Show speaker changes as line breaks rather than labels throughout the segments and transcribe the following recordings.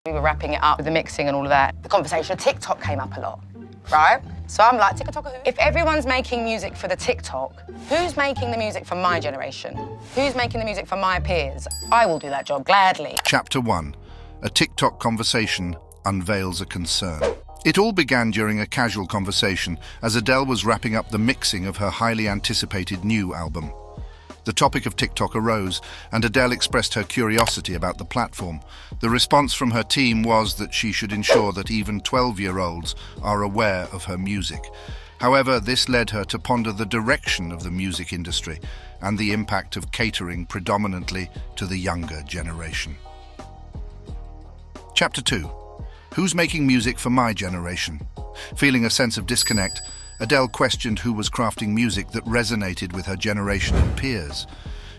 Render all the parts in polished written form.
We were wrapping it up with the mixing and all of that. The conversation of TikTok came up a lot, right? So I'm like, TikTok who? If everyone's making music for the TikTok, who's making the music for my generation? Who's making the music for my peers? I will do that job gladly.
Chapter 1. A TikTok conversation unveils a concern. It all began during a casual conversation as Adele was wrapping up the mixing of her highly anticipated new album. The topic of TikTok arose, and Adele expressed her curiosity about the platform. The response from her team was that she should ensure that even 12-year-olds are aware of her music. However, this led her to ponder the direction of the music industry and the impact of catering predominantly to the younger generation. Chapter 2. Who's making music for my generation? Feeling a sense of disconnect, Adele questioned who was crafting music that resonated with her generation and peers.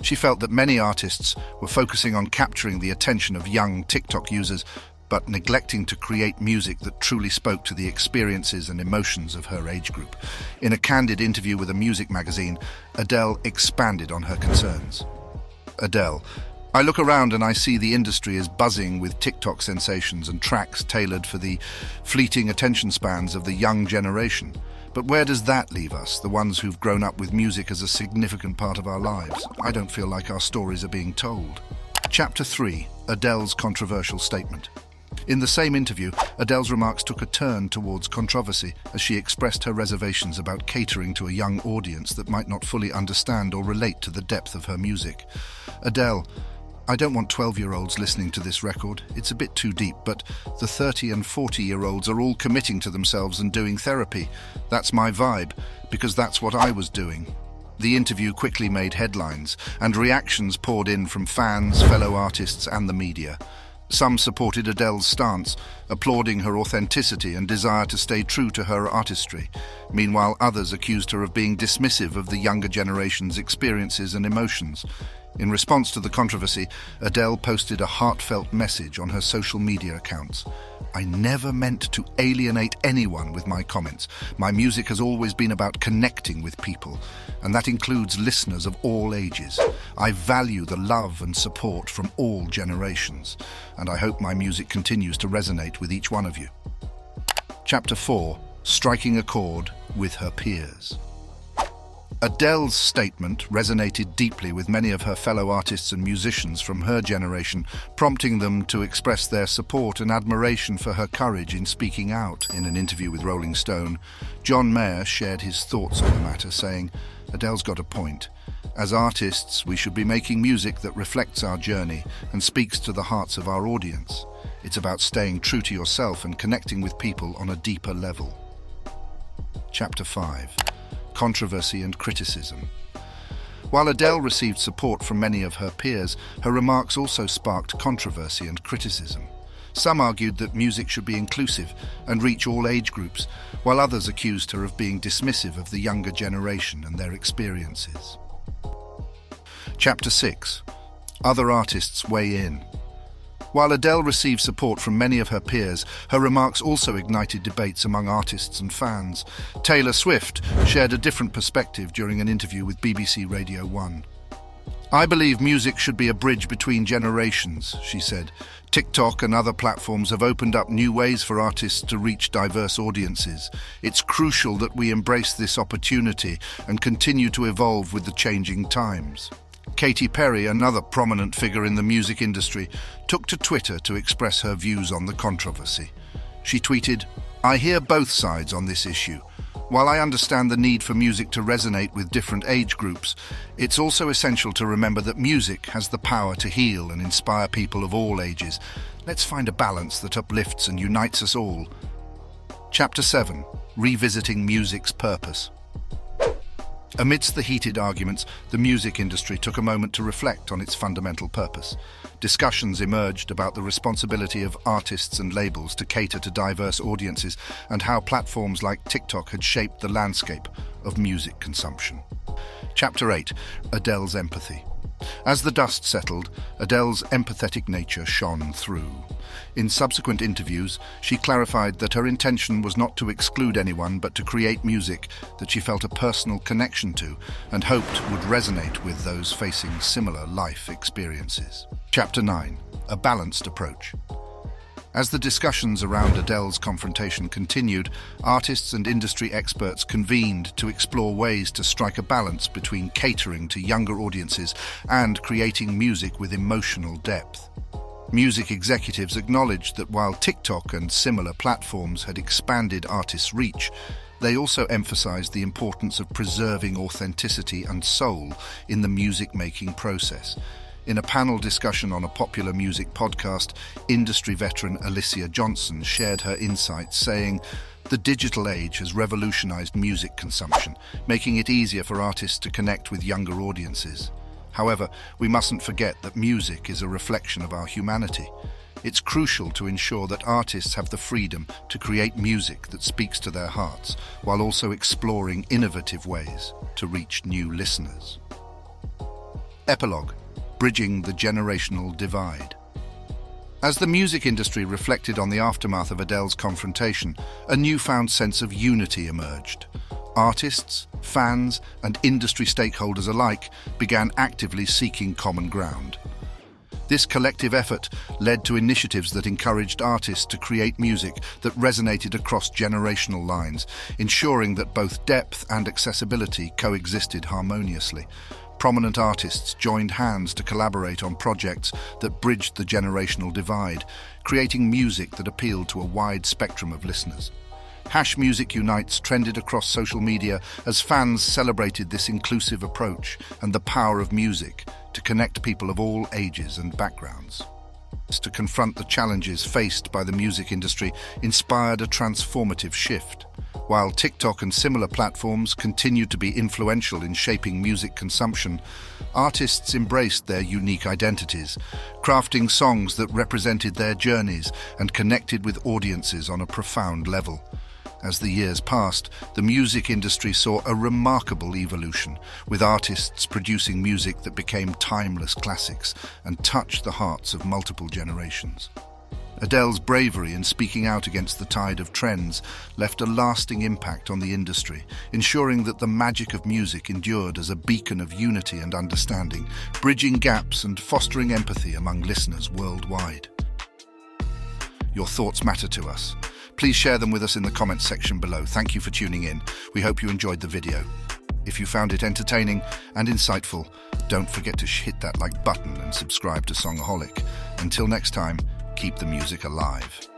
She felt that many artists were focusing on capturing the attention of young TikTok users, but neglecting to create music that truly spoke to the experiences and emotions of her age group. In a candid interview with a music magazine, Adele expanded on her concerns. Adele: I look around and I see the industry is buzzing with TikTok sensations and tracks tailored for the fleeting attention spans of the young generation. But where does that leave us, the ones who've grown up with music as a significant part of our lives? I don't feel like our stories are being told. Chapter 3. Adele's controversial statement. In the same interview, Adele's remarks took a turn towards controversy as she expressed her reservations about catering to a young audience that might not fully understand or relate to the depth of her music. Adele: I don't want 12-year-olds listening to this record. It's a bit too deep, but the 30 and 40-year-olds are all committing to themselves and doing therapy. That's my vibe, because that's what I was doing. The interview quickly made headlines, and reactions poured in from fans, fellow artists, and the media. Some supported Adele's stance, applauding her authenticity and desire to stay true to her artistry. Meanwhile, others accused her of being dismissive of the younger generation's experiences and emotions. In response to the controversy, Adele posted a heartfelt message on her social media accounts. I never meant to alienate anyone with my comments. My music has always been about connecting with people, and that includes listeners of all ages. I value the love and support from all generations, and I hope my music continues to resonate with each one of you. Chapter 4. Striking a chord with her peers. Adele's statement resonated deeply with many of her fellow artists and musicians from her generation, prompting them to express their support and admiration for her courage in speaking out. In an interview with Rolling Stone, John Mayer shared his thoughts on the matter, saying, Adele's got a point. As artists, we should be making music that reflects our journey and speaks to the hearts of our audience. It's about staying true to yourself and connecting with people on a deeper level. Chapter 5. Controversy and criticism. While Adele received support from many of her peers, her remarks also sparked controversy and criticism. Some argued that music should be inclusive and reach all age groups, while others accused her of being dismissive of the younger generation and their experiences. Chapter 6. Other artists weigh in. While Adele received support from many of her peers, her remarks also ignited debates among artists and fans. Taylor Swift shared a different perspective during an interview with BBC Radio 1. I believe music should be a bridge between generations, she said. TikTok and other platforms have opened up new ways for artists to reach diverse audiences. It's crucial that we embrace this opportunity and continue to evolve with the changing times. Katy Perry, another prominent figure in the music industry, took to Twitter to express her views on the controversy. She tweeted, I hear both sides on this issue. While I understand the need for music to resonate with different age groups, it's also essential to remember that music has the power to heal and inspire people of all ages. Let's find a balance that uplifts and unites us all. Chapter 7. Revisiting music's purpose. Amidst the heated arguments, the music industry took a moment to reflect on its fundamental purpose. Discussions emerged about the responsibility of artists and labels to cater to diverse audiences and how platforms like TikTok had shaped the landscape of music consumption. Chapter 8. Adele's Empathy. As the dust settled, Adele's empathetic nature shone through. In subsequent interviews, she clarified that her intention was not to exclude anyone but to create music that she felt a personal connection to and hoped would resonate with those facing similar life experiences. Chapter 9. A Balanced Approach. As the discussions around Adele's confrontation continued, artists and industry experts convened to explore ways to strike a balance between catering to younger audiences and creating music with emotional depth. Music executives acknowledged that while TikTok and similar platforms had expanded artists' reach, they also emphasized the importance of preserving authenticity and soul in the music-making process. In a panel discussion on a popular music podcast, industry veteran Alicia Johnson shared her insights, saying, "The digital age has revolutionized music consumption, making it easier for artists to connect with younger audiences. However, we mustn't forget that music is a reflection of our humanity. It's crucial to ensure that artists have the freedom to create music that speaks to their hearts, while also exploring innovative ways to reach new listeners." Epilogue: Bridging the generational divide. As the music industry reflected on the aftermath of Adele's confrontation, a newfound sense of unity emerged. Artists, fans, and industry stakeholders alike began actively seeking common ground. This collective effort led to initiatives that encouraged artists to create music that resonated across generational lines, ensuring that both depth and accessibility coexisted harmoniously. Prominent artists joined hands to collaborate on projects that bridged the generational divide, creating music that appealed to a wide spectrum of listeners. Music Unites trended across social media as fans celebrated this inclusive approach and the power of music to connect people of all ages and backgrounds. To confront the challenges faced by the music industry inspired a transformative shift. While TikTok and similar platforms continued to be influential in shaping music consumption, artists embraced their unique identities, crafting songs that represented their journeys and connected with audiences on a profound level. As the years passed, the music industry saw a remarkable evolution, with artists producing music that became timeless classics and touched the hearts of multiple generations. Adele's bravery in speaking out against the tide of trends left a lasting impact on the industry, ensuring that the magic of music endured as a beacon of unity and understanding, bridging gaps and fostering empathy among listeners worldwide. Your thoughts matter to us. Please share them with us in the comments section below. Thank you for tuning in. We hope you enjoyed the video. If you found it entertaining and insightful, don't forget to hit that like button and subscribe to SongAholic. Until next time, keep the music alive.